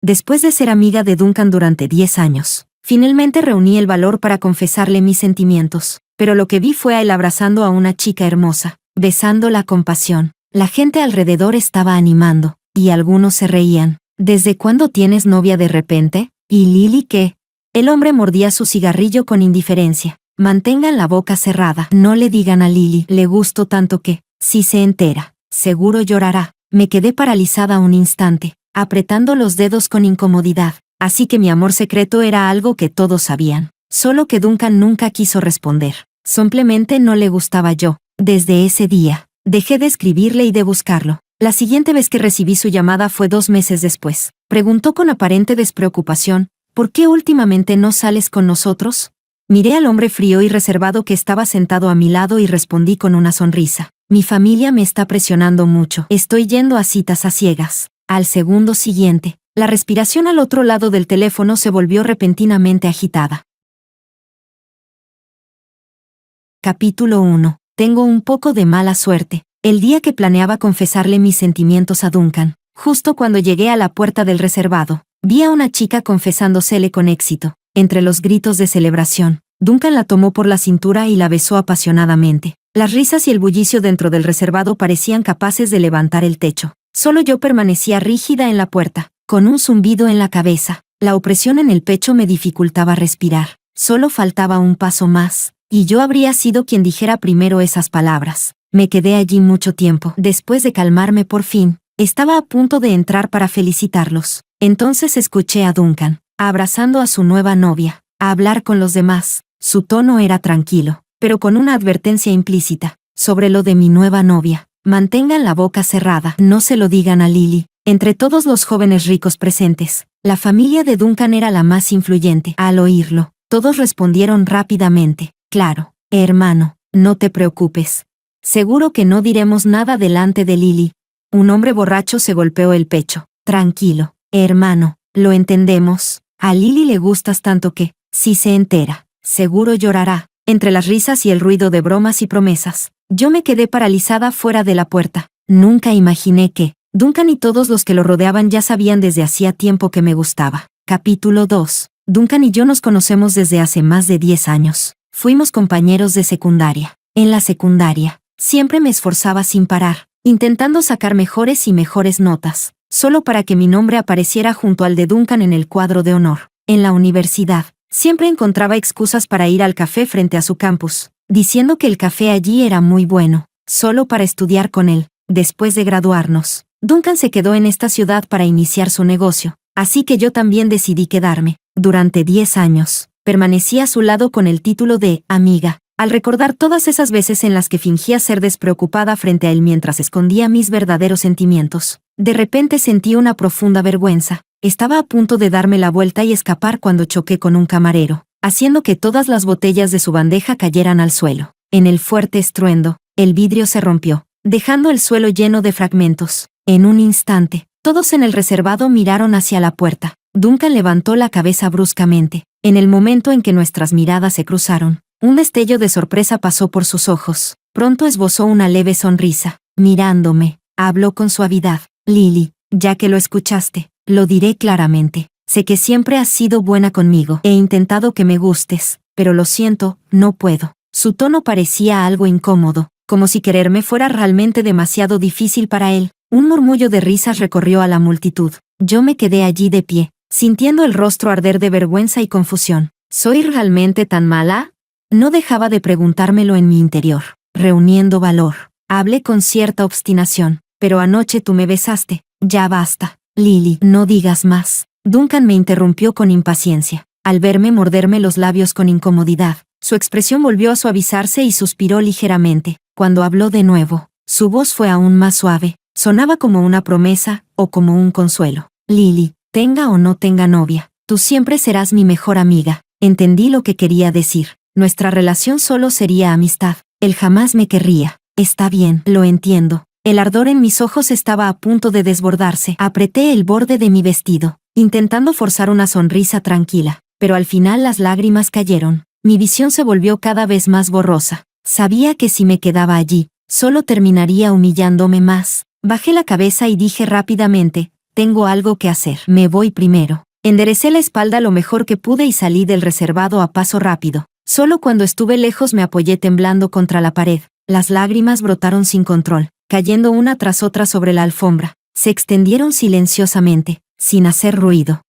después de ser amiga de Duncan durante 10 años. Finalmente reuní el valor para confesarle mis sentimientos, pero lo que vi fue a él abrazando a una chica hermosa, besándola con pasión. La gente alrededor estaba animando, y algunos se reían. ¿Desde cuándo tienes novia de repente? ¿Y Lily qué? El hombre mordía su cigarrillo con indiferencia. Mantengan la boca cerrada. No le digan a Lily, le gustó tanto que, si se entera, seguro llorará. Me quedé paralizada un instante, apretando los dedos con incomodidad. Así que mi amor secreto era algo que todos sabían. Solo que Duncan nunca quiso responder. Simplemente no le gustaba yo. Desde ese día, dejé de escribirle y de buscarlo. La siguiente vez que recibí su llamada fue 2 meses después. Preguntó con aparente despreocupación, ¿por qué últimamente no sales con nosotros? Miré al hombre frío y reservado que estaba sentado a mi lado y respondí con una sonrisa. Mi familia me está presionando mucho. Estoy yendo a citas a ciegas. Al segundo siguiente, la respiración al otro lado del teléfono se volvió repentinamente agitada. Capítulo 1. Tengo un poco de mala suerte. El día que planeaba confesarle mis sentimientos a Duncan, justo cuando llegué a la puerta del reservado, vi a una chica confesándosele con éxito. Entre los gritos de celebración, Duncan la tomó por la cintura y la besó apasionadamente. Las risas y el bullicio dentro del reservado parecían capaces de levantar el techo. Solo yo permanecía rígida en la puerta, con un zumbido en la cabeza. La opresión en el pecho me dificultaba respirar. Solo faltaba un paso más, y yo habría sido quien dijera primero esas palabras. Me quedé allí mucho tiempo. Después de calmarme por fin, estaba a punto de entrar para felicitarlos. Entonces escuché a Duncan, abrazando a su nueva novia, a hablar con los demás. Su tono era tranquilo, pero con una advertencia implícita, sobre lo de mi nueva novia. Mantengan la boca cerrada, no se lo digan a Lily. Entre todos los jóvenes ricos presentes, la familia de Duncan era la más influyente. Al oírlo, todos respondieron rápidamente, claro, hermano, no te preocupes. Seguro que no diremos nada delante de Lily. Un hombre borracho se golpeó el pecho. Tranquilo, hermano, lo entendemos. A Lily le gustas tanto que, si se entera, seguro llorará. Entre las risas y el ruido de bromas y promesas, yo me quedé paralizada fuera de la puerta. Nunca imaginé que Duncan y todos los que lo rodeaban ya sabían desde hacía tiempo que me gustaba. Capítulo 2. Duncan y yo nos conocemos desde hace más de 10 años. Fuimos compañeros de secundaria. En la secundaria, siempre me esforzaba sin parar, intentando sacar mejores y mejores notas, solo para que mi nombre apareciera junto al de Duncan en el cuadro de honor. En la universidad, siempre encontraba excusas para ir al café frente a su campus, diciendo que el café allí era muy bueno, solo para estudiar con él. Después de graduarnos, Duncan se quedó en esta ciudad para iniciar su negocio, así que yo también decidí quedarme. Durante 10 años, permanecí a su lado con el título de amiga. Al recordar todas esas veces en las que fingía ser despreocupada frente a él mientras escondía mis verdaderos sentimientos, de repente sentí una profunda vergüenza. Estaba a punto de darme la vuelta y escapar cuando choqué con un camarero, haciendo que todas las botellas de su bandeja cayeran al suelo. En el fuerte estruendo, el vidrio se rompió, dejando el suelo lleno de fragmentos. En un instante, todos en el reservado miraron hacia la puerta. Duncan levantó la cabeza bruscamente. En el momento en que nuestras miradas se cruzaron, un destello de sorpresa pasó por sus ojos. Pronto esbozó una leve sonrisa. Mirándome, habló con suavidad. Lily, ya que lo escuchaste, lo diré claramente. Sé que siempre has sido buena conmigo. He intentado que me gustes, pero lo siento, no puedo. Su tono parecía algo incómodo, como si quererme fuera realmente demasiado difícil para él. Un murmullo de risas recorrió a la multitud. Yo me quedé allí de pie, sintiendo el rostro arder de vergüenza y confusión. ¿Soy realmente tan mala? No dejaba de preguntármelo en mi interior. Reuniendo valor, hablé con cierta obstinación. Pero anoche tú me besaste. Ya basta. Lily, no digas más. Duncan me interrumpió con impaciencia. Al verme morderme los labios con incomodidad, su expresión volvió a suavizarse y suspiró ligeramente. Cuando habló de nuevo, su voz fue aún más suave. Sonaba como una promesa, o como un consuelo. Lily, tenga o no tenga novia, tú siempre serás mi mejor amiga. Entendí lo que quería decir. Nuestra relación solo sería amistad. Él jamás me querría. Está bien, lo entiendo. El ardor en mis ojos estaba a punto de desbordarse. Apreté el borde de mi vestido, intentando forzar una sonrisa tranquila, pero al final las lágrimas cayeron. Mi visión se volvió cada vez más borrosa. Sabía que si me quedaba allí, solo terminaría humillándome más. Bajé la cabeza y dije rápidamente, Tengo algo que hacer. Me voy primero. Enderecé la espalda lo mejor que pude y salí del reservado a paso rápido. Solo cuando estuve lejos me apoyé temblando contra la pared. Las lágrimas brotaron sin control, cayendo una tras otra sobre la alfombra. Se extendieron silenciosamente, sin hacer ruido.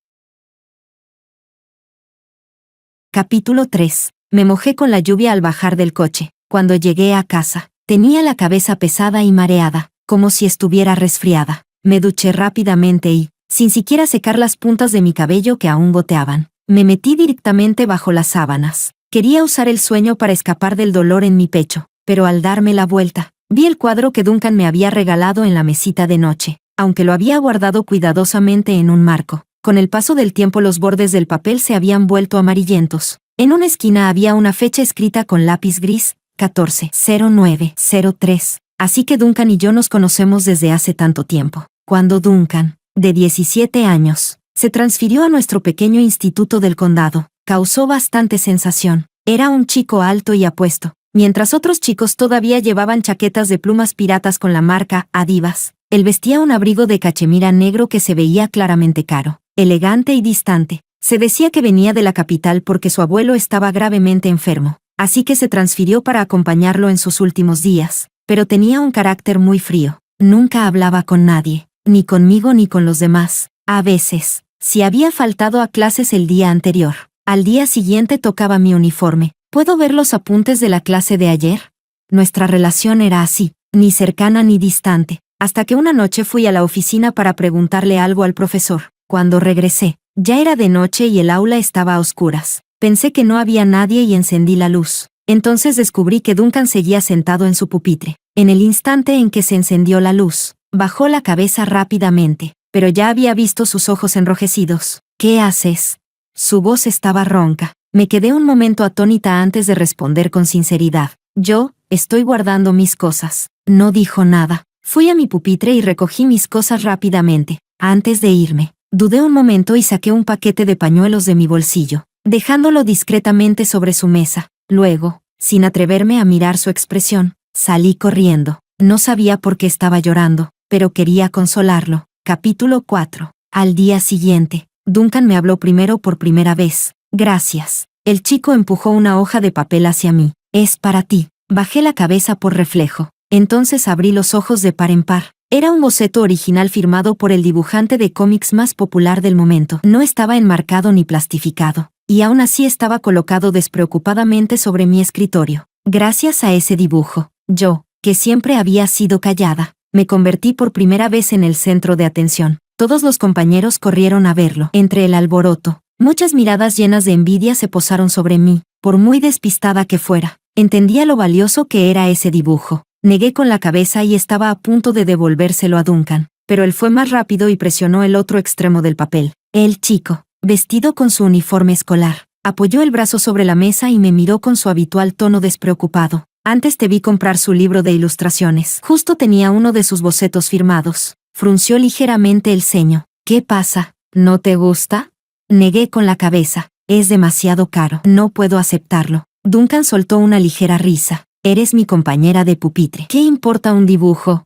Capítulo 3. Me mojé con la lluvia al bajar del coche. Cuando llegué a casa, tenía la cabeza pesada y mareada, como si estuviera resfriada. Me duché rápidamente y, sin siquiera secar las puntas de mi cabello que aún goteaban, me metí directamente bajo las sábanas. Quería usar el sueño para escapar del dolor en mi pecho, pero al darme la vuelta, vi el cuadro que Duncan me había regalado en la mesita de noche, aunque lo había guardado cuidadosamente en un marco. Con el paso del tiempo los bordes del papel se habían vuelto amarillentos. En una esquina había una fecha escrita con lápiz gris, 14/09/03. Así que Duncan y yo nos conocemos desde hace tanto tiempo. Cuando Duncan, de 17 años, se transfirió a nuestro pequeño instituto del condado, causó bastante sensación. Era un chico alto y apuesto. Mientras otros chicos todavía llevaban chaquetas de plumas piratas con la marca Adidas, él vestía un abrigo de cachemira negro que se veía claramente caro, elegante y distante. Se decía que venía de la capital porque su abuelo estaba gravemente enfermo, así que se transfirió para acompañarlo en sus últimos días, pero tenía un carácter muy frío. Nunca hablaba con nadie, ni conmigo ni con los demás. A veces, si había faltado a clases el día anterior, al día siguiente tocaba mi uniforme. ¿Puedo ver los apuntes de la clase de ayer? Nuestra relación era así, ni cercana ni distante, hasta que una noche fui a la oficina para preguntarle algo al profesor. Cuando regresé, ya era de noche y el aula estaba a oscuras. Pensé que no había nadie y encendí la luz. Entonces descubrí que Duncan seguía sentado en su pupitre. En el instante en que se encendió la luz, bajó la cabeza rápidamente, pero ya había visto sus ojos enrojecidos. ¿Qué haces? Su voz estaba ronca. Me quedé un momento atónita antes de responder con sinceridad. Yo, estoy guardando mis cosas. No dijo nada. Fui a mi pupitre y recogí mis cosas rápidamente. Antes de irme, dudé un momento y saqué un paquete de pañuelos de mi bolsillo, dejándolo discretamente sobre su mesa. Luego, sin atreverme a mirar su expresión, salí corriendo. No sabía por qué estaba llorando, pero quería consolarlo. Capítulo 4. Al día siguiente, Duncan me habló primero por primera vez. Gracias. El chico empujó una hoja de papel hacia mí. Es para ti. Bajé la cabeza por reflejo. Entonces abrí los ojos de par en par. Era un boceto original firmado por el dibujante de cómics más popular del momento. No estaba enmarcado ni plastificado, y aún así estaba colocado despreocupadamente sobre mi escritorio. Gracias a ese dibujo, yo, que siempre había sido callada, me convertí por primera vez en el centro de atención. Todos los compañeros corrieron a verlo. Entre el alboroto, muchas miradas llenas de envidia se posaron sobre mí. Por muy despistada que fuera, entendía lo valioso que era ese dibujo. Negué con la cabeza y estaba a punto de devolvérselo a Duncan, pero él fue más rápido y presionó el otro extremo del papel. El chico, vestido con su uniforme escolar, apoyó el brazo sobre la mesa y me miró con su habitual tono despreocupado. Antes te vi comprar su libro de ilustraciones. Justo tenía uno de sus bocetos firmados. Frunció ligeramente el ceño. ¿Qué pasa? ¿No te gusta? Negué con la cabeza. Es demasiado caro. No puedo aceptarlo. Duncan soltó una ligera risa. Eres mi compañera de pupitre. ¿Qué importa un dibujo?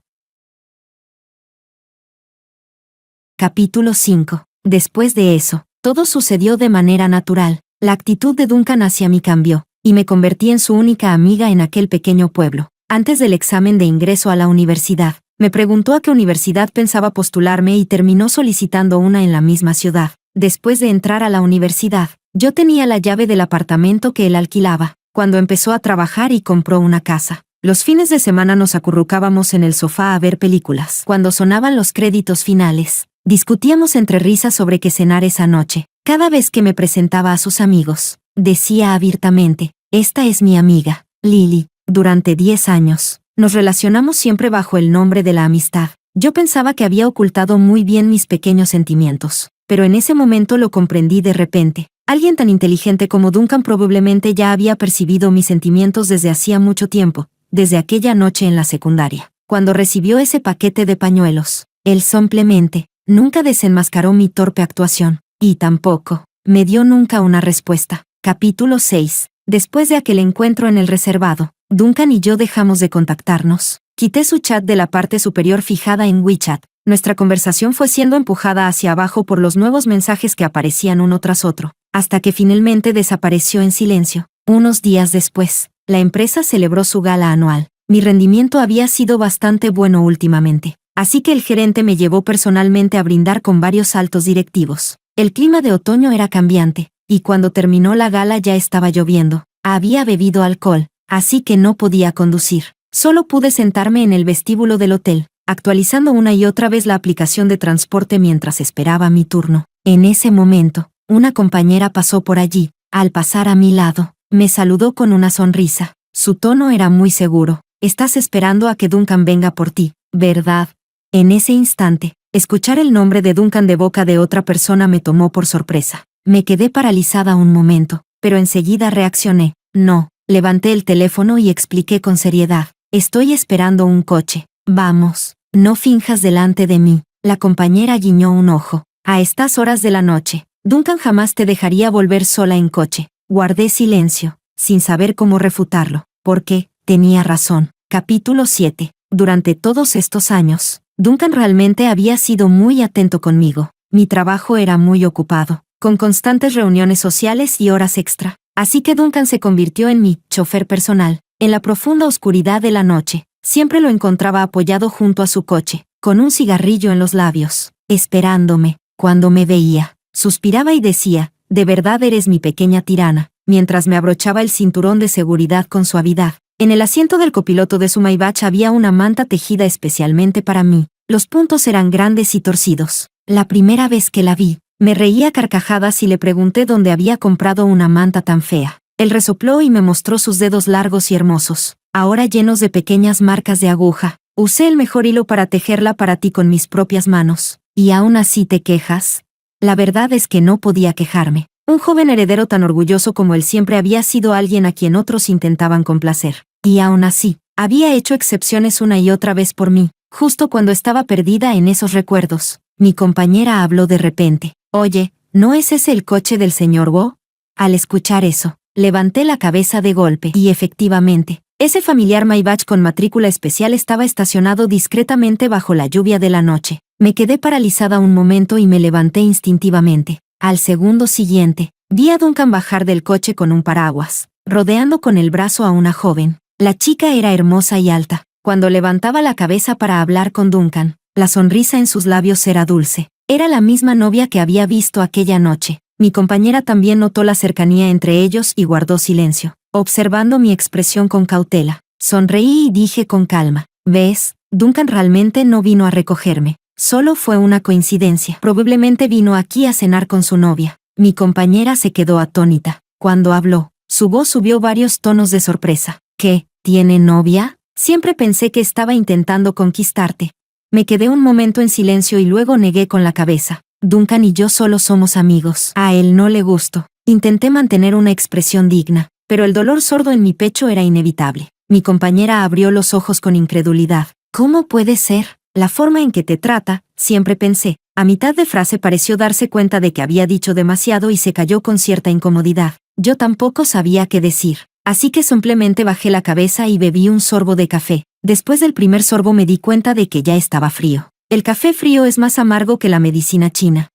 Capítulo 5. Después de eso, todo sucedió de manera natural. La actitud de Duncan hacia mí cambió, y me convertí en su única amiga en aquel pequeño pueblo. Antes del examen de ingreso a la universidad, me preguntó a qué universidad pensaba postularme y terminó solicitando una en la misma ciudad. Después de entrar a la universidad, yo tenía la llave del apartamento que él alquilaba. Cuando empezó a trabajar y compró una casa, los fines de semana nos acurrucábamos en el sofá a ver películas. Cuando sonaban los créditos finales, discutíamos entre risas sobre qué cenar esa noche. Cada vez que me presentaba a sus amigos, decía abiertamente, esta es mi amiga, Lily. Durante 10 años, nos relacionamos siempre bajo el nombre de la amistad. Yo pensaba que había ocultado muy bien mis pequeños sentimientos, pero en ese momento lo comprendí de repente. Alguien tan inteligente como Duncan probablemente ya había percibido mis sentimientos desde hacía mucho tiempo, desde aquella noche en la secundaria. Cuando recibió ese paquete de pañuelos, él simplemente nunca desenmascaró mi torpe actuación, y tampoco me dio nunca una respuesta. Capítulo 6. Después de aquel encuentro en el reservado, Duncan y yo dejamos de contactarnos. Quité su chat de la parte superior fijada en WeChat. Nuestra conversación fue siendo empujada hacia abajo por los nuevos mensajes que aparecían uno tras otro, hasta que finalmente desapareció en silencio. Unos días después, la empresa celebró su gala anual. Mi rendimiento había sido bastante bueno últimamente, así que el gerente me llevó personalmente a brindar con varios altos directivos. El clima de otoño era cambiante, y cuando terminó la gala ya estaba lloviendo. Había bebido alcohol, así que no podía conducir. Solo pude sentarme en el vestíbulo del hotel, actualizando una y otra vez la aplicación de transporte mientras esperaba mi turno. En ese momento, una compañera pasó por allí. Al pasar a mi lado, me saludó con una sonrisa. Su tono era muy seguro. Estás esperando a que Duncan venga por ti, ¿verdad? En ese instante, escuchar el nombre de Duncan de boca de otra persona me tomó por sorpresa. Me quedé paralizada un momento, pero enseguida reaccioné. No, levanté el teléfono y expliqué con seriedad. Estoy esperando un coche. Vamos, no finjas delante de mí. La compañera guiñó un ojo. A estas horas de la noche, Duncan jamás te dejaría volver sola en coche. Guardé silencio, sin saber cómo refutarlo, porque tenía razón. Capítulo 7. Durante todos estos años, Duncan realmente había sido muy atento conmigo. Mi trabajo era muy ocupado, con constantes reuniones sociales y horas extra. Así que Duncan se convirtió en mi chofer personal. En la profunda oscuridad de la noche, siempre lo encontraba apoyado junto a su coche, con un cigarrillo en los labios, esperándome. Cuando me veía, suspiraba y decía, «De verdad eres mi pequeña tirana», mientras me abrochaba el cinturón de seguridad con suavidad. En el asiento del copiloto de su Maybach había una manta tejida especialmente para mí. Los puntos eran grandes y torcidos. La primera vez que la vi, me reía a carcajadas y le pregunté dónde había comprado una manta tan fea. Él resopló y me mostró sus dedos largos y hermosos, ahora llenos de pequeñas marcas de aguja. Usé el mejor hilo para tejerla para ti con mis propias manos. ¿Y aún así te quejas? La verdad es que no podía quejarme. Un joven heredero tan orgulloso como él siempre había sido alguien a quien otros intentaban complacer. Y aún así, había hecho excepciones una y otra vez por mí, justo cuando estaba perdida en esos recuerdos. Mi compañera habló de repente. «Oye, ¿no es ese el coche del señor Wu?» Al escuchar eso, levanté la cabeza de golpe y efectivamente, ese familiar Maybach con matrícula especial estaba estacionado discretamente bajo la lluvia de la noche. Me quedé paralizada un momento y me levanté instintivamente. Al segundo siguiente, vi a Duncan bajar del coche con un paraguas, rodeando con el brazo a una joven. La chica era hermosa y alta. Cuando levantaba la cabeza para hablar con Duncan, la sonrisa en sus labios era dulce. Era la misma novia que había visto aquella noche. Mi compañera también notó la cercanía entre ellos y guardó silencio, observando mi expresión con cautela. Sonreí y dije con calma, «¿Ves? Duncan realmente no vino a recogerme. Solo fue una coincidencia. Probablemente vino aquí a cenar con su novia». Mi compañera se quedó atónita. Cuando habló, su voz subió varios tonos de sorpresa. «¿Qué? ¿Tiene novia? Siempre pensé que estaba intentando conquistarte». Me quedé un momento en silencio y luego negué con la cabeza. «Duncan y yo solo somos amigos». A él no le gustó. Intenté mantener una expresión digna, pero el dolor sordo en mi pecho era inevitable. Mi compañera abrió los ojos con incredulidad. «¿Cómo puede ser? La forma en que te trata», siempre pensé. A mitad de frase pareció darse cuenta de que había dicho demasiado y se calló con cierta incomodidad. Yo tampoco sabía qué decir, así que simplemente bajé la cabeza y bebí un sorbo de café. Después del primer sorbo me di cuenta de que ya estaba frío. El café frío es más amargo que la medicina china.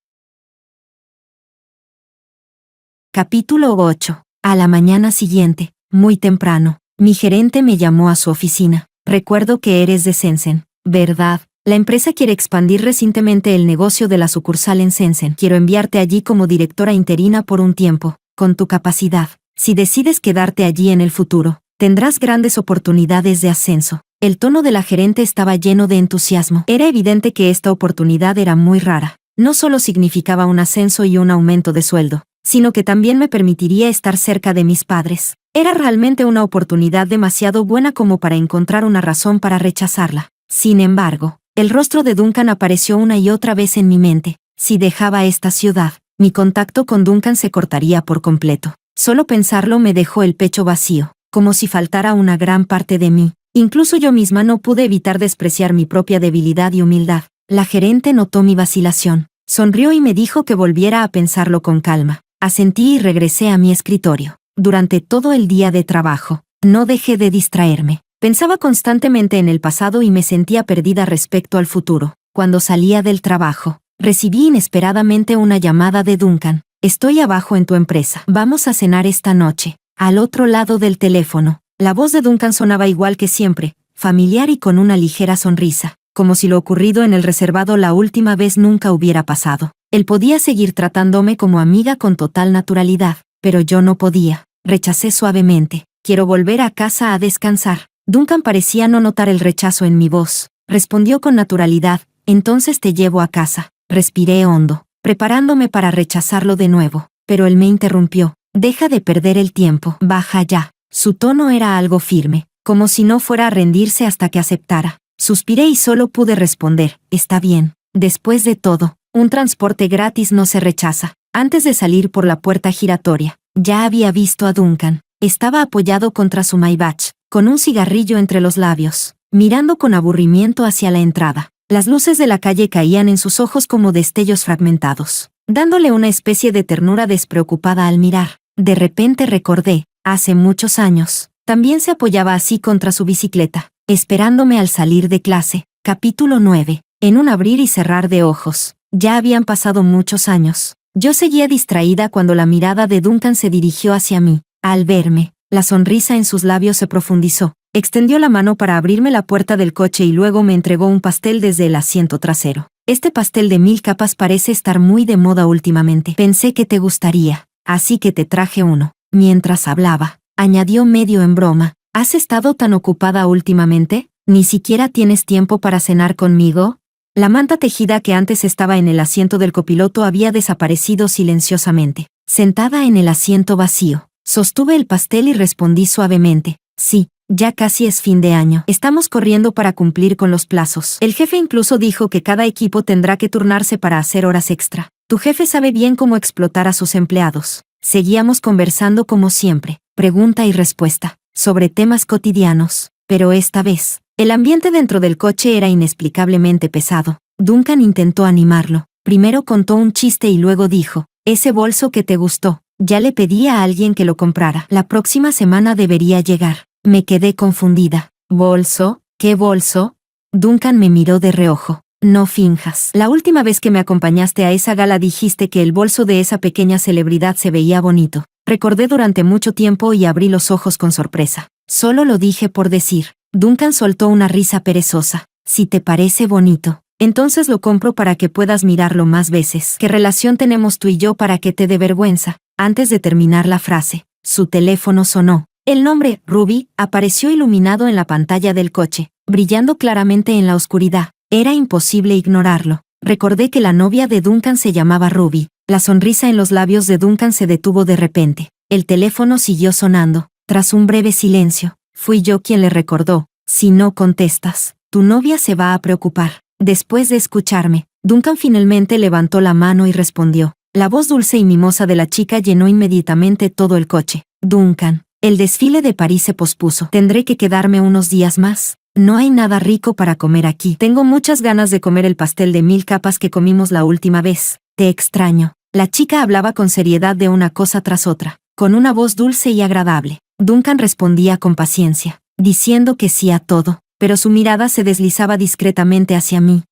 Capítulo 8. A la mañana siguiente, muy temprano, mi gerente me llamó a su oficina. «Recuerdo que eres de Shenzhen, ¿verdad? La empresa quiere expandir recientemente el negocio de la sucursal en Shenzhen. Quiero enviarte allí como directora interina por un tiempo. Con tu capacidad, si decides quedarte allí en el futuro, tendrás grandes oportunidades de ascenso». El tono de la gerente estaba lleno de entusiasmo. Era evidente que esta oportunidad era muy rara. No solo significaba un ascenso y un aumento de sueldo, sino que también me permitiría estar cerca de mis padres. Era realmente una oportunidad demasiado buena como para encontrar una razón para rechazarla. Sin embargo, el rostro de Duncan apareció una y otra vez en mi mente. Si dejaba esta ciudad, mi contacto con Duncan se cortaría por completo. Solo pensarlo me dejó el pecho vacío, como si faltara una gran parte de mí. Incluso yo misma no pude evitar despreciar mi propia debilidad y humildad. La gerente notó mi vacilación, sonrió y me dijo que volviera a pensarlo con calma. Asentí y regresé a mi escritorio. Durante todo el día de trabajo, no dejé de distraerme. Pensaba constantemente en el pasado y me sentía perdida respecto al futuro. Cuando salía del trabajo, recibí inesperadamente una llamada de Duncan. Estoy abajo en tu empresa. Vamos a cenar esta noche. Al otro lado del teléfono, la voz de Duncan sonaba igual que siempre, familiar y con una ligera sonrisa, como si lo ocurrido en el reservado la última vez nunca hubiera pasado. Él podía seguir tratándome como amiga con total naturalidad, pero yo no podía. Rechacé suavemente. Quiero volver a casa a descansar. Duncan parecía no notar el rechazo en mi voz. Respondió con naturalidad, entonces te llevo a casa. Respiré hondo, preparándome para rechazarlo de nuevo, pero él me interrumpió. Deja de perder el tiempo. Baja ya. Su tono era algo firme, como si no fuera a rendirse hasta que aceptara. Suspiré y solo pude responder, está bien. Después de todo, un transporte gratis no se rechaza. Antes de salir por la puerta giratoria, ya había visto a Duncan. Estaba apoyado contra su Maybach, con un cigarrillo entre los labios, mirando con aburrimiento hacia la entrada. Las luces de la calle caían en sus ojos como destellos fragmentados, dándole una especie de ternura despreocupada al mirar. De repente recordé, hace muchos años, también se apoyaba así contra su bicicleta, esperándome al salir de clase. Capítulo 9. En un abrir y cerrar de ojos. Ya habían pasado muchos años. Yo seguía distraída cuando la mirada de Duncan se dirigió hacia mí. Al verme, la sonrisa en sus labios se profundizó. Extendió la mano para abrirme la puerta del coche y luego me entregó un pastel desde el asiento trasero. Este pastel de 1000 capas parece estar muy de moda últimamente. Pensé que te gustaría, así que te traje uno. Mientras hablaba, añadió medio en broma, ¿has estado tan ocupada últimamente? ¿Ni siquiera tienes tiempo para cenar conmigo? La manta tejida que antes estaba en el asiento del copiloto había desaparecido silenciosamente. Sentada en el asiento vacío, sostuve el pastel y respondí suavemente, sí. Ya casi es fin de año. Estamos corriendo para cumplir con los plazos. El jefe incluso dijo que cada equipo tendrá que turnarse para hacer horas extra. Tu jefe sabe bien cómo explotar a sus empleados. Seguíamos conversando como siempre, pregunta y respuesta, sobre temas cotidianos. Pero esta vez, el ambiente dentro del coche era inexplicablemente pesado. Duncan intentó animarlo. Primero contó un chiste y luego dijo, ese bolso que te gustó, ya le pedí a alguien que lo comprara. La próxima semana debería llegar. Me quedé confundida. ¿Bolso? ¿Qué bolso? Duncan me miró de reojo. No finjas. La última vez que me acompañaste a esa gala dijiste que el bolso de esa pequeña celebridad se veía bonito. Recordé durante mucho tiempo y abrí los ojos con sorpresa. Solo lo dije por decir. Duncan soltó una risa perezosa. Si te parece bonito, entonces lo compro para que puedas mirarlo más veces. ¿Qué relación tenemos tú y yo para que te dé vergüenza? Antes de terminar la frase, su teléfono sonó. El nombre, Ruby, apareció iluminado en la pantalla del coche, brillando claramente en la oscuridad. Era imposible ignorarlo. Recordé que la novia de Duncan se llamaba Ruby. La sonrisa en los labios de Duncan se detuvo de repente. El teléfono siguió sonando. Tras un breve silencio, fui yo quien le recordó, si no contestas, tu novia se va a preocupar. Después de escucharme, Duncan finalmente levantó la mano y respondió. La voz dulce y mimosa de la chica llenó inmediatamente todo el coche. Duncan. El desfile de París se pospuso. Tendré que quedarme unos días más. No hay nada rico para comer aquí. Tengo muchas ganas de comer el pastel de 1000 capas que comimos la última vez. Te extraño. La chica hablaba con seriedad de una cosa tras otra, con una voz dulce y agradable. Duncan respondía con paciencia, diciendo que sí a todo, pero su mirada se deslizaba discretamente hacia mí.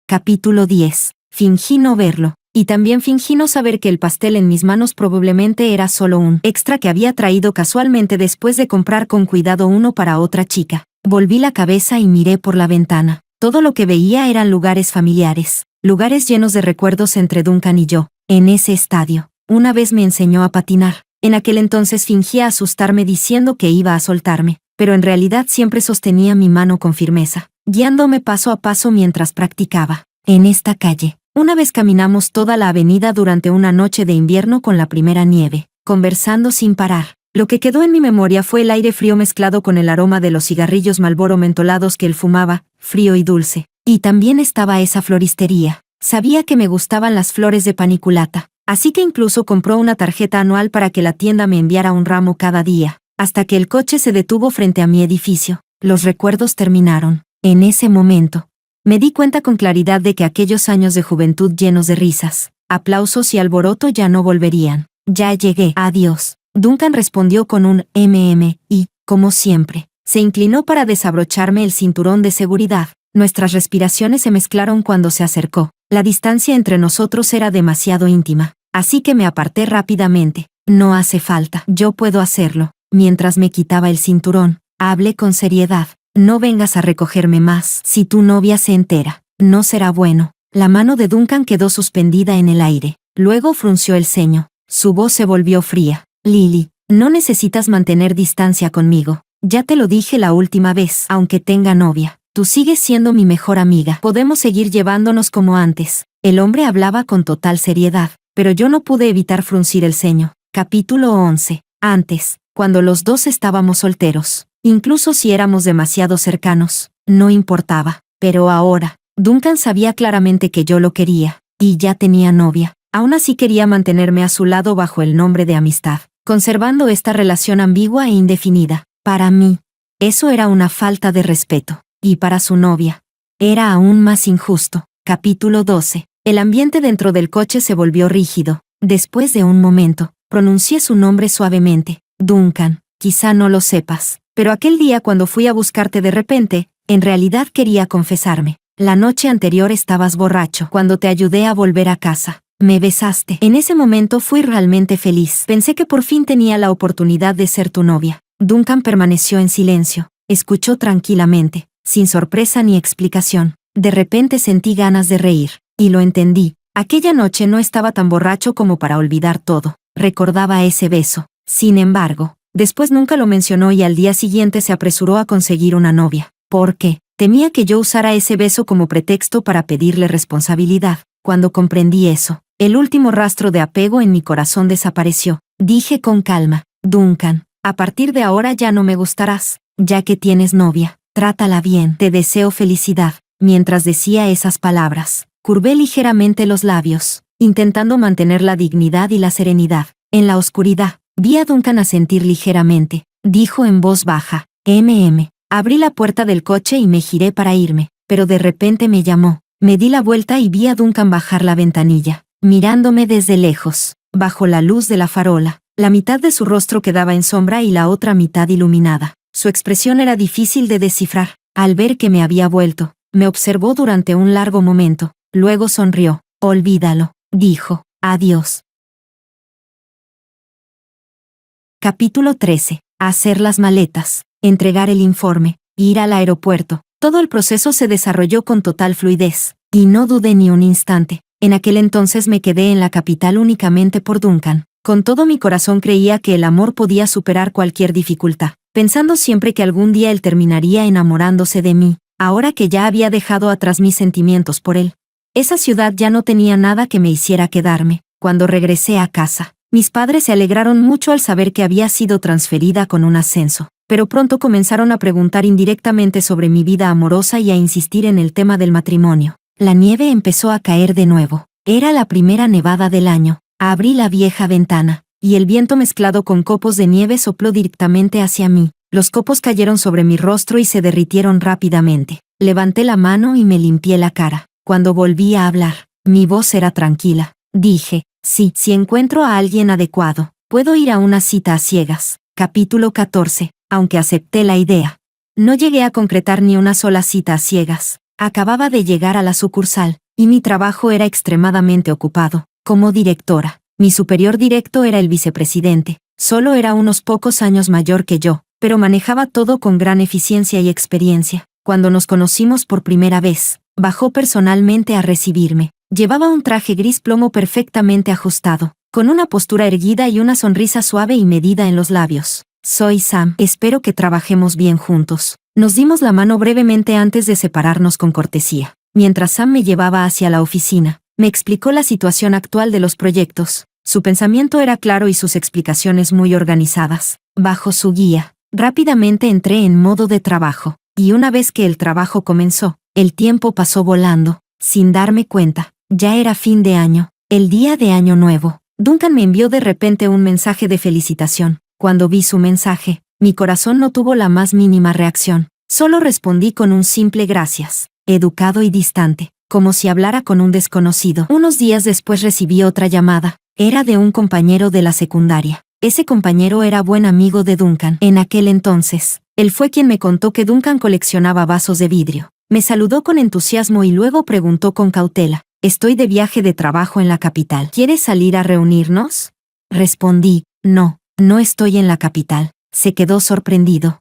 Capítulo 10. Fingí no verlo. Y también fingí no saber que el pastel en mis manos probablemente era solo un extra que había traído casualmente después de comprar con cuidado uno para otra chica. Volví la cabeza y miré por la ventana. Todo lo que veía eran lugares familiares, lugares llenos de recuerdos entre Duncan y yo. En ese estadio, una vez me enseñó a patinar. En aquel entonces fingía asustarme diciendo que iba a soltarme, pero en realidad siempre sostenía mi mano con firmeza, guiándome paso a paso mientras practicaba. En esta calle, una vez caminamos toda la avenida durante una noche de invierno con la primera nieve, conversando sin parar. Lo que quedó en mi memoria fue el aire frío mezclado con el aroma de los cigarrillos Marlboro mentolados que él fumaba, frío y dulce. Y también estaba esa floristería. Sabía que me gustaban las flores de paniculata, así que incluso compró una tarjeta anual para que la tienda me enviara un ramo cada día, hasta que el coche se detuvo frente a mi edificio. Los recuerdos terminaron. En ese momento, me di cuenta con claridad de que aquellos años de juventud llenos de risas, aplausos y alboroto ya no volverían. Ya llegué. Adiós. Duncan respondió con un y, como siempre, Se inclinó para desabrocharme el cinturón de seguridad. Nuestras respiraciones se mezclaron cuando se acercó. La distancia entre nosotros era demasiado íntima, así que me aparté rápidamente. No hace falta, yo puedo hacerlo. Mientras me quitaba el cinturón, hablé con seriedad. No vengas a recogerme más. Si tu novia se entera, no será bueno. La mano de Duncan quedó suspendida en el aire. Luego frunció el ceño. Su voz se volvió fría. Lily, no necesitas mantener distancia conmigo. Ya te lo dije la última vez, aunque tenga novia. Tú sigues siendo mi mejor amiga. Podemos seguir llevándonos como antes. El hombre hablaba con total seriedad, pero yo no pude evitar fruncir el ceño. Capítulo 11. Antes, cuando los dos estábamos solteros, incluso si éramos demasiado cercanos, no importaba. Pero ahora, Duncan sabía claramente que yo lo quería, y ya tenía novia. Aún así quería mantenerme a su lado bajo el nombre de amistad, conservando esta relación ambigua e indefinida. Para mí, eso era una falta de respeto. Y para su novia, era aún más injusto. Capítulo 12. El ambiente dentro del coche se volvió rígido. Después de un momento, pronuncié su nombre suavemente. Duncan, quizá no lo sepas, pero aquel día cuando fui a buscarte de repente, en realidad quería confesarme. La noche anterior estabas borracho. Cuando te ayudé a volver a casa, me besaste. En ese momento fui realmente feliz. Pensé que por fin tenía la oportunidad de ser tu novia. Duncan permaneció en silencio. Escuchó tranquilamente, sin sorpresa ni explicación. De repente sentí ganas de reír, y lo entendí. Aquella noche no estaba tan borracho como para olvidar todo. Recordaba ese beso. Sin embargo, después nunca lo mencionó y al día siguiente se apresuró a conseguir una novia. ¿Por qué? Temía que yo usara ese beso como pretexto para pedirle responsabilidad. Cuando comprendí eso, el último rastro de apego en mi corazón desapareció. Dije con calma, Duncan, a partir de ahora ya no me gustarás, ya que tienes novia. Trátala bien, te deseo felicidad. Mientras decía esas palabras, curvé ligeramente los labios, intentando mantener la dignidad y la serenidad. En la oscuridad, vi a Duncan asentir ligeramente. Dijo en voz baja, Abrí la puerta del coche y me giré para irme, pero de repente me llamó. Me di la vuelta y vi a Duncan bajar la ventanilla, mirándome desde lejos, bajo la luz de la farola. La mitad de su rostro quedaba en sombra y la otra mitad iluminada. Su expresión era difícil de descifrar. Al ver que me había vuelto, me observó durante un largo momento. Luego sonrió. Olvídalo, dijo. Adiós. Capítulo 13. Hacer las maletas, entregar el informe, ir al aeropuerto. Todo el proceso se desarrolló con total fluidez, y no dudé ni un instante. En aquel entonces me quedé en la capital únicamente por Duncan. Con todo mi corazón creía que el amor podía superar cualquier dificultad, pensando siempre que algún día él terminaría enamorándose de mí, ahora que ya había dejado atrás mis sentimientos por él. Esa ciudad ya no tenía nada que me hiciera quedarme. Cuando regresé a casa, mis padres se alegraron mucho al saber que había sido transferida con un ascenso, pero pronto comenzaron a preguntar indirectamente sobre mi vida amorosa y a insistir en el tema del matrimonio. La nieve empezó a caer de nuevo. Era la primera nevada del año. Abrí la vieja ventana, y el viento mezclado con copos de nieve sopló directamente hacia mí. Los copos cayeron sobre mi rostro y se derritieron rápidamente. Levanté la mano y me limpié la cara. Cuando volví a hablar, mi voz era tranquila. Dije, sí, si encuentro a alguien adecuado, puedo ir a una cita a ciegas. Capítulo 14. Aunque acepté la idea, no llegué a concretar ni una sola cita a ciegas. Acababa de llegar a la sucursal, y mi trabajo era extremadamente ocupado. Como directora, mi superior directo era el vicepresidente. Solo era unos pocos años mayor que yo, pero manejaba todo con gran eficiencia y experiencia. Cuando nos conocimos por primera vez, bajó personalmente a recibirme. Llevaba un traje gris plomo perfectamente ajustado, con una postura erguida y una sonrisa suave y medida en los labios. Soy Sam, espero que trabajemos bien juntos. Nos dimos la mano brevemente antes de separarnos con cortesía. Mientras Sam me llevaba hacia la oficina, me explicó la situación actual de los proyectos. Su pensamiento era claro y sus explicaciones muy organizadas. Bajo su guía, rápidamente entré en modo de trabajo, y una vez que el trabajo comenzó, el tiempo pasó volando. Sin darme cuenta, ya era fin de año, el día de Año Nuevo. Duncan me envió de repente un mensaje de felicitación. Cuando vi su mensaje, mi corazón no tuvo la más mínima reacción. Solo respondí con un simple gracias, educado y distante, como si hablara con un desconocido. Unos días después recibí otra llamada. Era de un compañero de la secundaria. Ese compañero era buen amigo de Duncan. En aquel entonces, él fue quien me contó que Duncan coleccionaba vasos de vidrio. Me saludó con entusiasmo y luego preguntó con cautela: «Estoy de viaje de trabajo en la capital. ¿Quieres salir a reunirnos?». Respondí: «No, no estoy en la capital». Se quedó sorprendido.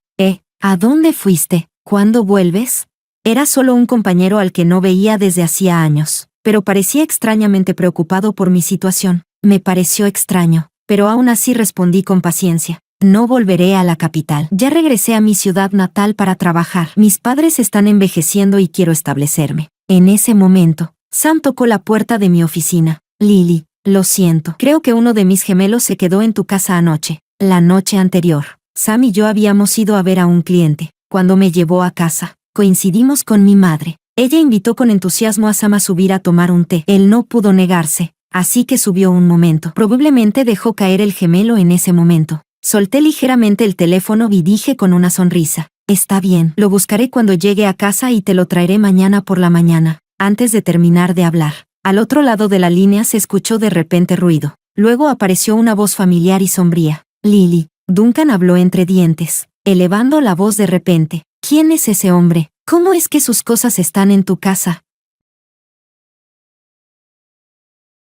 ¿A dónde fuiste? ¿Cuándo vuelves? Era solo un compañero al que no veía desde hacía años, pero parecía extrañamente preocupado por mi situación. Me pareció extraño, pero aún así respondí con paciencia: «No volveré a la capital. Ya regresé a mi ciudad natal para trabajar. Mis padres están envejeciendo y quiero establecerme». En ese momento, Sam tocó la puerta de mi oficina. «Lily, lo siento. Creo que uno de mis gemelos se quedó en tu casa anoche». La noche anterior, Sam y yo habíamos ido a ver a un cliente. Cuando me llevó a casa, coincidimos con mi madre. Ella invitó con entusiasmo a Sam a subir a tomar un té. Él no pudo negarse, así que subió un momento. Probablemente dejó caer el gemelo en ese momento. Solté ligeramente el teléfono y dije con una sonrisa: «Está bien, lo buscaré cuando llegue a casa y te lo traeré mañana por la mañana». Antes de terminar de hablar, al otro lado de la línea se escuchó de repente ruido. Luego apareció una voz familiar y sombría. «Lily», Duncan habló entre dientes, elevando la voz de repente. «¿Quién es ese hombre? ¿Cómo es que sus cosas están en tu casa?».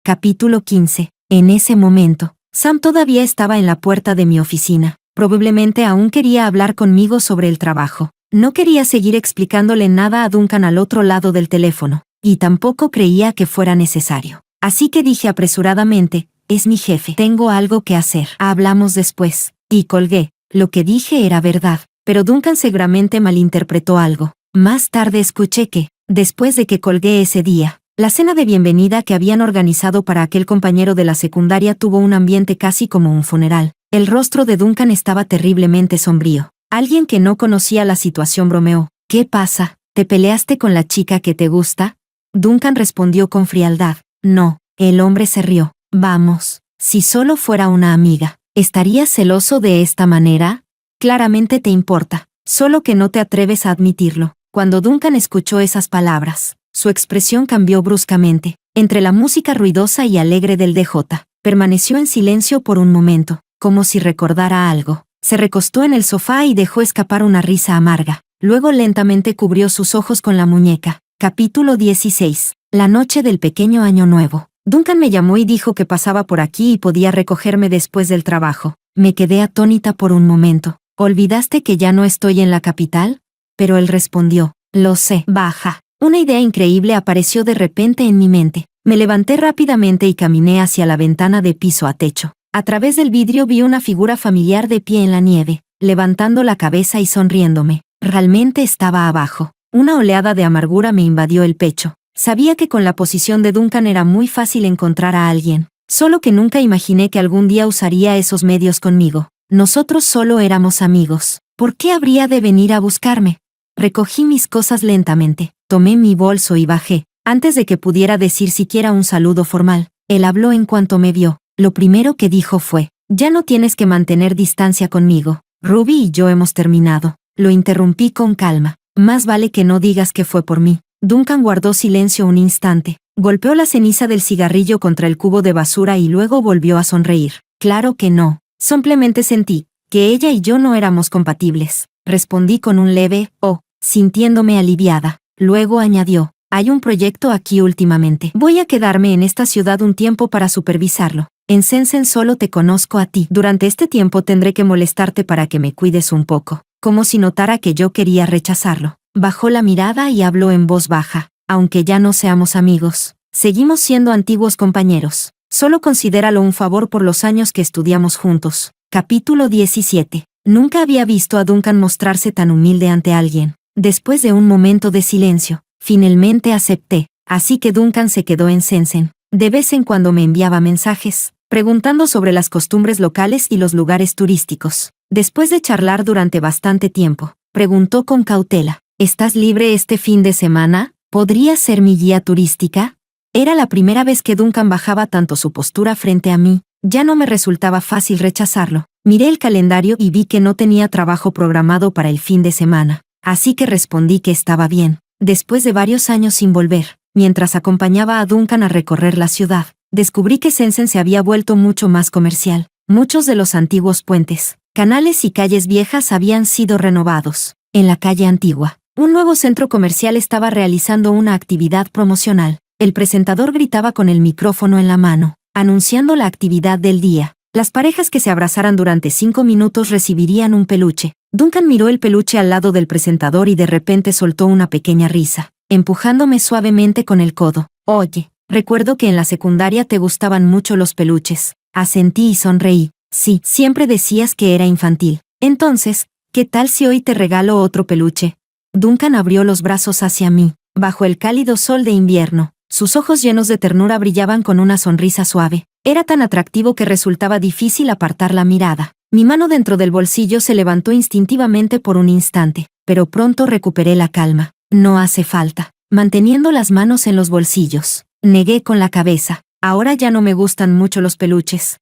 Capítulo 15. En ese momento, Sam todavía estaba en la puerta de mi oficina. Probablemente aún quería hablar conmigo sobre el trabajo. No quería seguir explicándole nada a Duncan al otro lado del teléfono, y tampoco creía que fuera necesario. Así que dije apresuradamente: «Es mi jefe. Tengo algo que hacer. Hablamos después». Y colgué. Lo que dije era verdad, pero Duncan seguramente malinterpretó algo. Más tarde escuché que, después de que colgué ese día, la cena de bienvenida que habían organizado para aquel compañero de la secundaria tuvo un ambiente casi como un funeral. El rostro de Duncan estaba terriblemente sombrío. Alguien que no conocía la situación bromeó: «¿Qué pasa? ¿Te peleaste con la chica que te gusta?». Duncan respondió con frialdad: «No». El hombre se rió. «Vamos, si solo fuera una amiga. ¿Estarías celoso de esta manera? Claramente te importa, solo que no te atreves a admitirlo». Cuando Duncan escuchó esas palabras, su expresión cambió bruscamente. Entre la música ruidosa y alegre del DJ, permaneció en silencio por un momento, como si recordara algo. Se recostó en el sofá y dejó escapar una risa amarga. Luego lentamente cubrió sus ojos con la muñeca. Capítulo 16. La noche del pequeño año nuevo. Duncan me llamó y dijo que pasaba por aquí y podía recogerme después del trabajo. Me quedé atónita por un momento. «¿Olvidaste que ya no estoy en la capital?». Pero él respondió: «Lo sé, baja». Una idea increíble apareció de repente en mi mente. Me levanté rápidamente y caminé hacia la ventana de piso a techo. A través del vidrio vi una figura familiar de pie en la nieve, levantando la cabeza y sonriéndome. Realmente estaba abajo. Una oleada de amargura me invadió el pecho. Sabía que con la posición de Duncan era muy fácil encontrar a alguien, solo que nunca imaginé que algún día usaría esos medios conmigo. Nosotros solo éramos amigos. ¿Por qué habría de venir a buscarme? Recogí mis cosas lentamente, tomé mi bolso y bajé, antes de que pudiera decir siquiera un saludo formal. Él habló en cuanto me vio. Lo primero que dijo fue: «Ya no tienes que mantener distancia conmigo. Ruby y yo hemos terminado». Lo interrumpí con calma. «Más vale que no digas que fue por mí». Duncan guardó silencio un instante, golpeó la ceniza del cigarrillo contra el cubo de basura y luego volvió a sonreír. «Claro que no. Simplemente sentí que ella y yo no éramos compatibles». Respondí con un leve «oh», sintiéndome aliviada. Luego añadió: «Hay un proyecto aquí últimamente. Voy a quedarme en esta ciudad un tiempo para supervisarlo. En Sensen solo te conozco a ti. Durante este tiempo tendré que molestarte para que me cuides un poco». Como si notara que yo quería rechazarlo. Bajó la mirada y habló en voz baja: «Aunque ya no seamos amigos, seguimos siendo antiguos compañeros. Solo considéralo un favor por los años que estudiamos juntos». Capítulo 17. Nunca había visto a Duncan mostrarse tan humilde ante alguien. Después de un momento de silencio, finalmente acepté. Así que Duncan se quedó en Sensen. De vez en cuando me enviaba mensajes, preguntando sobre las costumbres locales y los lugares turísticos. Después de charlar durante bastante tiempo, preguntó con cautela: «¿Estás libre este fin de semana? ¿Podrías ser mi guía turística?». Era la primera vez que Duncan bajaba tanto su postura frente a mí. Ya no me resultaba fácil rechazarlo. Miré el calendario y vi que no tenía trabajo programado para el fin de semana. Así que respondí que estaba bien. Después de varios años sin volver, mientras acompañaba a Duncan a recorrer la ciudad, descubrí que Sensen se había vuelto mucho más comercial. Muchos de los antiguos puentes, canales y calles viejas habían sido renovados. En la calle antigua, un nuevo centro comercial estaba realizando una actividad promocional. El presentador gritaba con el micrófono en la mano, anunciando la actividad del día. Las parejas que se abrazaran durante 5 minutos recibirían un peluche. Duncan miró el peluche al lado del presentador y de repente soltó una pequeña risa, empujándome suavemente con el codo. Oye, recuerdo que en la secundaria te gustaban mucho los peluches. Asentí y sonreí. Sí, siempre decías que era infantil. Entonces, ¿qué tal si hoy te regalo otro peluche? Duncan abrió los brazos hacia mí, bajo el cálido sol de invierno. Sus ojos llenos de ternura brillaban con una sonrisa suave. Era tan atractivo que resultaba difícil apartar la mirada. Mi mano dentro del bolsillo se levantó instintivamente por un instante, pero pronto recuperé la calma. No hace falta. Manteniendo las manos en los bolsillos, negué con la cabeza. Ahora ya no me gustan mucho los peluches.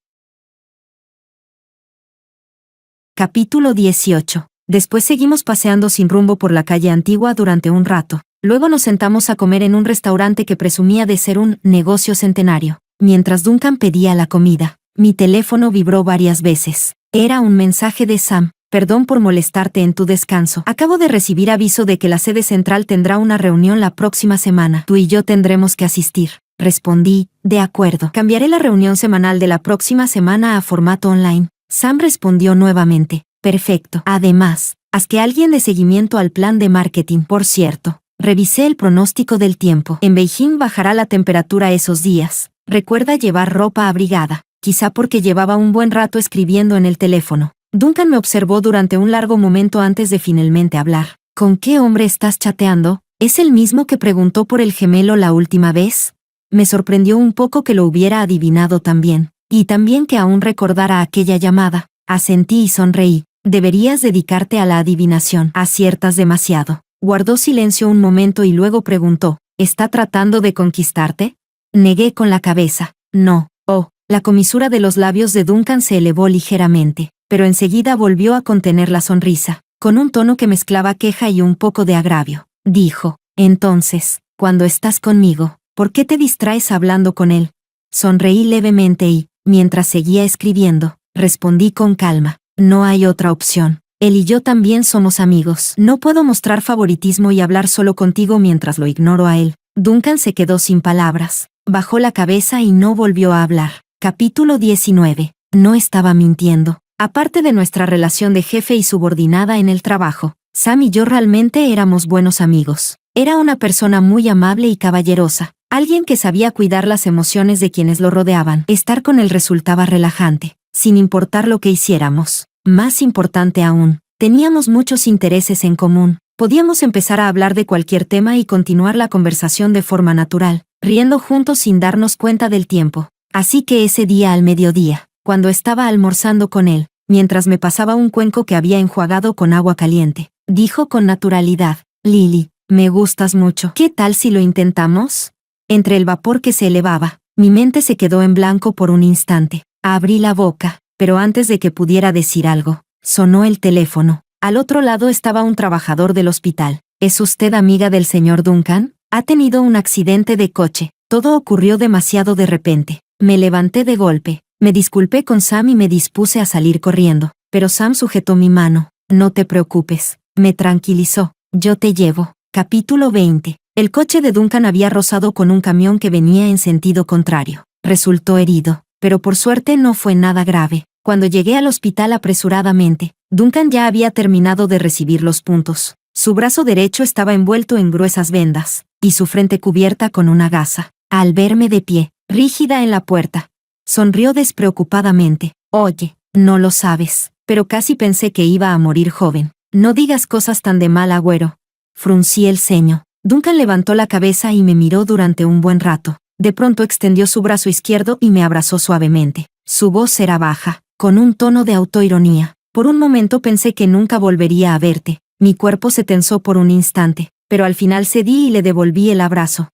Capítulo 18. Después seguimos paseando sin rumbo por la calle antigua durante un rato. Luego nos sentamos a comer en un restaurante que presumía de ser un negocio centenario. Mientras Duncan pedía la comida, mi teléfono vibró varias veces. Era un mensaje de Sam. Perdón por molestarte en tu descanso. Acabo de recibir aviso de que la sede central tendrá una reunión la próxima semana. Tú y yo tendremos que asistir. Respondí, de acuerdo. Cambiaré la reunión semanal de la próxima semana a formato online. Sam respondió nuevamente, perfecto. Además, haz que alguien dé seguimiento al plan de marketing. Por cierto, revisé el pronóstico del tiempo. En Beijing bajará la temperatura esos días. Recuerda llevar ropa abrigada. Quizá porque llevaba un buen rato escribiendo en el teléfono. Duncan me observó durante un largo momento antes de finalmente hablar. ¿Con qué hombre estás chateando? ¿Es el mismo que preguntó por el gemelo la última vez? Me sorprendió un poco que lo hubiera adivinado también. Y también que aún recordara aquella llamada. Asentí y sonreí. Deberías dedicarte a la adivinación. Aciertas demasiado. Guardó silencio un momento y luego preguntó, ¿está tratando de conquistarte? Negué con la cabeza. No. Oh, la comisura de los labios de Duncan se elevó ligeramente, pero enseguida volvió a contener la sonrisa, con un tono que mezclaba queja y un poco de agravio. Dijo, entonces, cuando estás conmigo, ¿por qué te distraes hablando con él? Sonreí levemente y, mientras seguía escribiendo, respondí con calma, no hay otra opción. Él y yo también somos amigos. No puedo mostrar favoritismo y hablar solo contigo mientras lo ignoro a él. Duncan se quedó sin palabras. Bajó la cabeza y no volvió a hablar. Capítulo 19. No estaba mintiendo. Aparte de nuestra relación de jefe y subordinada en el trabajo, Sam y yo realmente éramos buenos amigos. Era una persona muy amable y caballerosa, alguien que sabía cuidar las emociones de quienes lo rodeaban. Estar con él resultaba relajante, sin importar lo que hiciéramos. Más importante aún, teníamos muchos intereses en común. Podíamos empezar a hablar de cualquier tema y continuar la conversación de forma natural, riendo juntos sin darnos cuenta del tiempo. Así que ese día al mediodía, cuando estaba almorzando con él, mientras me pasaba un cuenco que había enjuagado con agua caliente, dijo con naturalidad, Lily, me gustas mucho. ¿Qué tal si lo intentamos? Entre el vapor que se elevaba, mi mente se quedó en blanco por un instante. Abrí la boca, pero antes de que pudiera decir algo, sonó el teléfono. Al otro lado estaba un trabajador del hospital. ¿Es usted amiga del señor Duncan? Ha tenido un accidente de coche. Todo ocurrió demasiado de repente. Me levanté de golpe. Me disculpé con Sam y me dispuse a salir corriendo. Pero Sam sujetó mi mano. No te preocupes. Me tranquilizó. Yo te llevo. Capítulo 20. El coche de Duncan había rozado con un camión que venía en sentido contrario. Resultó herido, pero por suerte no fue nada grave. Cuando llegué al hospital apresuradamente, Duncan ya había terminado de recibir los puntos. Su brazo derecho estaba envuelto en gruesas vendas, y su frente cubierta con una gasa. Al verme de pie, rígida en la puerta, sonrió despreocupadamente. Oye, no lo sabes, pero casi pensé que iba a morir joven. No digas cosas tan de mal agüero. Fruncí el ceño. Duncan levantó la cabeza y me miró durante un buen rato. De pronto extendió su brazo izquierdo y me abrazó suavemente. Su voz era baja, con un tono de autoironía. Por un momento pensé que nunca volvería a verte. Mi cuerpo se tensó por un instante, pero al final cedí y le devolví el abrazo.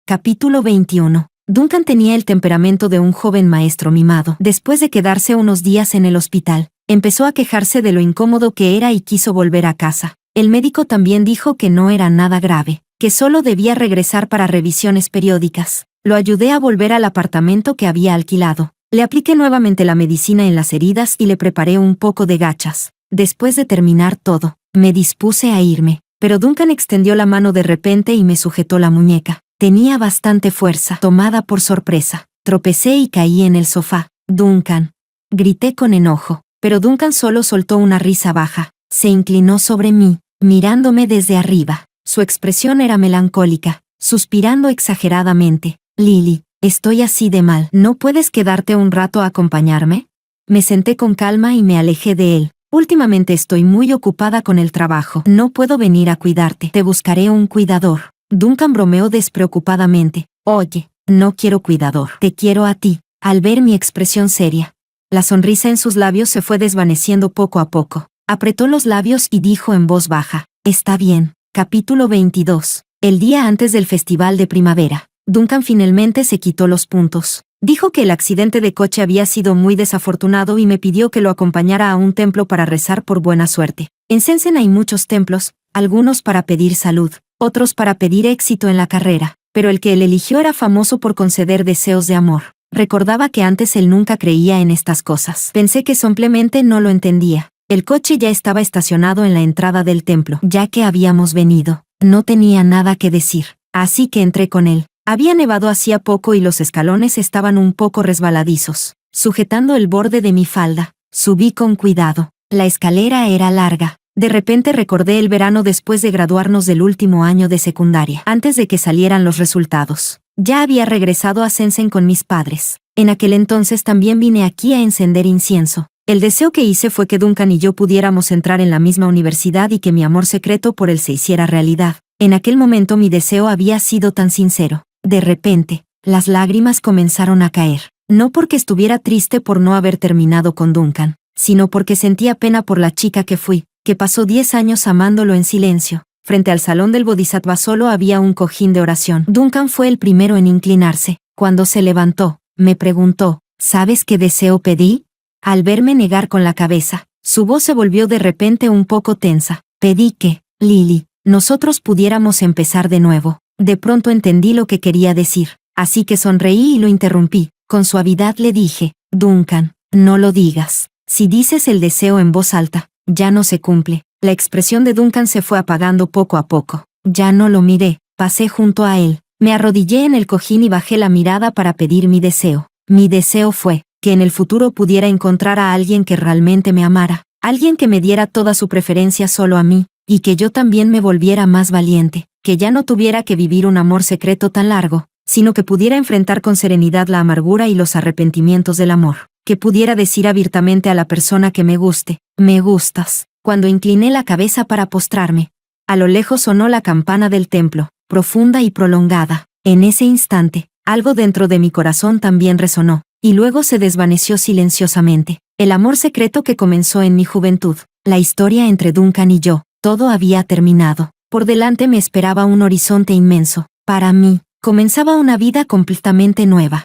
Capítulo 21. Duncan tenía el temperamento de un joven maestro mimado. Después de quedarse unos días en el hospital, empezó a quejarse de lo incómodo que era y quiso volver a casa. El médico también dijo que no era nada grave, que solo debía regresar para revisiones periódicas. Lo ayudé a volver al apartamento que había alquilado. Le apliqué nuevamente la medicina en las heridas y le preparé un poco de gachas. Después de terminar todo, me dispuse a irme, pero Duncan extendió la mano de repente y me sujetó la muñeca. Tenía bastante fuerza. Tomada por sorpresa, tropecé y caí en el sofá. «Duncan», grité con enojo, pero Duncan solo soltó una risa baja. Se inclinó sobre mí, mirándome desde arriba. Su expresión era melancólica, suspirando exageradamente. «Lily, estoy así de mal. ¿No puedes quedarte un rato a acompañarme?» Me senté con calma y me alejé de él. «Últimamente estoy muy ocupada con el trabajo. No puedo venir a cuidarte. Te buscaré un cuidador». Duncan bromeó despreocupadamente. «Oye, no quiero cuidador. Te quiero a ti». Al ver mi expresión seria, la sonrisa en sus labios se fue desvaneciendo poco a poco. Apretó los labios y dijo en voz baja: «Está bien». Capítulo 22. El día antes del festival de primavera, Duncan finalmente se quitó los puntos. Dijo que el accidente de coche había sido muy desafortunado y me pidió que lo acompañara a un templo para rezar por buena suerte. En Sensen hay muchos templos, algunos para pedir salud, otros para pedir éxito en la carrera, pero el que él eligió era famoso por conceder deseos de amor. Recordaba que antes él nunca creía en estas cosas. Pensé que simplemente no lo entendía. El coche ya estaba estacionado en la entrada del templo. Ya que habíamos venido, no tenía nada que decir, así que entré con él. Había nevado hacía poco y los escalones estaban un poco resbaladizos. Sujetando el borde de mi falda, subí con cuidado. La escalera era larga. De repente recordé el verano después de graduarnos del último año de secundaria, antes de que salieran los resultados. Ya había regresado a Sensen con mis padres. En aquel entonces también vine aquí a encender incienso. El deseo que hice fue que Duncan y yo pudiéramos entrar en la misma universidad y que mi amor secreto por él se hiciera realidad. En aquel momento mi deseo había sido tan sincero. De repente, las lágrimas comenzaron a caer. No porque estuviera triste por no haber terminado con Duncan, sino porque sentía pena por la chica que fui, que pasó 10 años amándolo en silencio. Frente al salón del Bodhisattva solo había un cojín de oración. Duncan fue el primero en inclinarse. Cuando se levantó, me preguntó: «¿Sabes qué deseo pedí?». Al verme negar con la cabeza, su voz se volvió de repente un poco tensa. «Pedí que, Lily, nosotros pudiéramos empezar de nuevo». De pronto entendí lo que quería decir, así que sonreí y lo interrumpí. Con suavidad le dije: «Duncan, no lo digas. Si dices el deseo en voz alta, ya no se cumple». La expresión de Duncan se fue apagando poco a poco. Ya no lo miré, pasé junto a él, me arrodillé en el cojín y bajé la mirada para pedir mi deseo. Mi deseo fue que en el futuro pudiera encontrar a alguien que realmente me amara, alguien que me diera toda su preferencia solo a mí, y que yo también me volviera más valiente, que ya no tuviera que vivir un amor secreto tan largo, sino que pudiera enfrentar con serenidad la amargura y los arrepentimientos del amor, que pudiera decir abiertamente a la persona que me guste: «Me gustas». Cuando incliné la cabeza para postrarme, a lo lejos sonó la campana del templo, profunda y prolongada. En ese instante, algo dentro de mi corazón también resonó, y luego se desvaneció silenciosamente. El amor secreto que comenzó en mi juventud, la historia entre Duncan y yo, todo había terminado. Por delante me esperaba un horizonte inmenso. Para mí, comenzaba una vida completamente nueva.